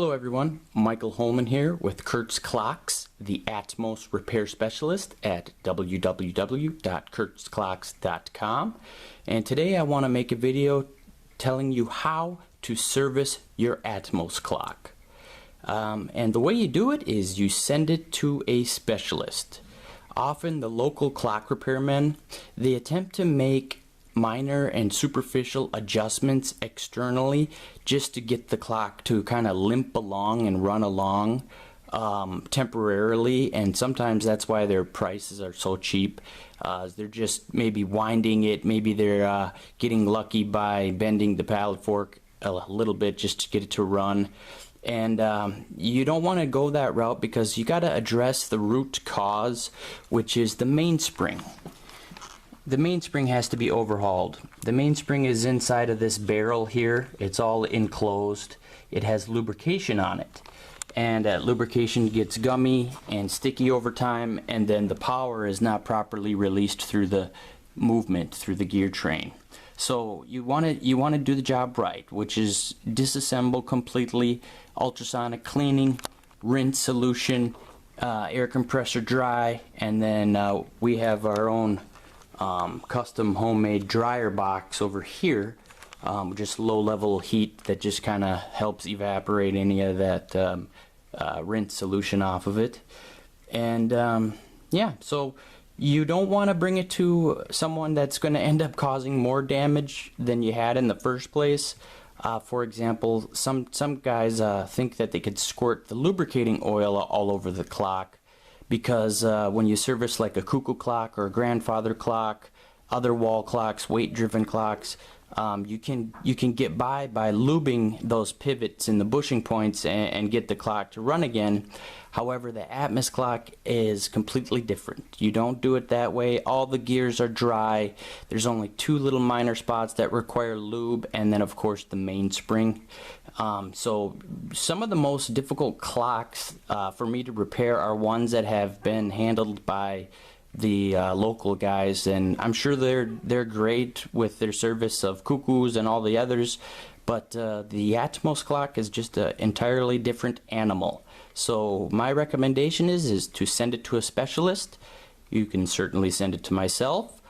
Hello everyone, Michael Holman here with curtsclocks, the Atmos repair specialist at www.curtsclocks.com, and today I want to make a video telling you how to service your Atmos clock. And the way you do it is you send it to a specialist. Often the local clock repairmen, they attempt to make minor and superficial adjustments externally just to get the clock to kind of limp along and run along temporarily, and sometimes that's why their prices are so cheap. They're just maybe winding it, maybe they're getting lucky by bending the pallet fork a little bit just to get it to run. And you don't want to go that route because you got to address the root cause, which is the mainspring. The mainspring has to be overhauled. The mainspring is inside of this barrel here. It's all enclosed. It has lubrication on it. And that lubrication gets gummy and sticky over time, and then the power is not properly released through the movement, through the gear train. So you want to do the job right, which is disassemble completely, ultrasonic cleaning, rinse solution, air compressor dry, and then we have our own custom homemade dryer box over here, just low-level heat that just kind of helps evaporate any of that rinse solution off of it. And yeah, so you don't want to bring it to someone that's going to end up causing more damage than you had in the first place. For example, some guys think that they could squirt the lubricating oil all over the clock, because when you service like a cuckoo clock or a grandfather clock, other wall clocks, weight-driven clocks, you can get by lubing those pivots and the bushing points and get the clock to run again. However, the Atmos clock is completely different. You don't do it that way. All the gears are dry. There's only two little minor spots that require lube, and then of course the mainspring. So some of the most difficult clocks for me to repair are ones that have been handled by the local guys, and I'm sure they're great with their service of cuckoos and all the others, but the Atmos clock is just an entirely different animal. So my recommendation is to send it to a specialist. You can certainly send it to myself.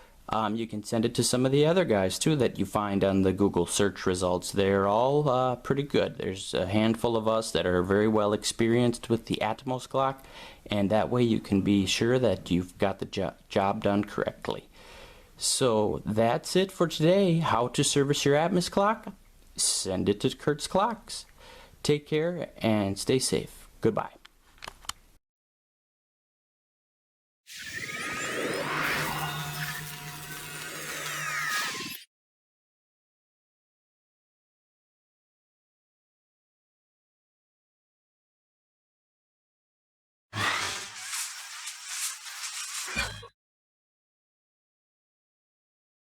You can send it to some of the other guys too that you find on the Google search results. They're all pretty good. There's a handful of us that are very well experienced with the Atmos clock, and that way you can be sure that you've got the job done correctly. So that's it for today. How to service your Atmos clock? Send it to Curt's Clocks. Take care and stay safe. Goodbye.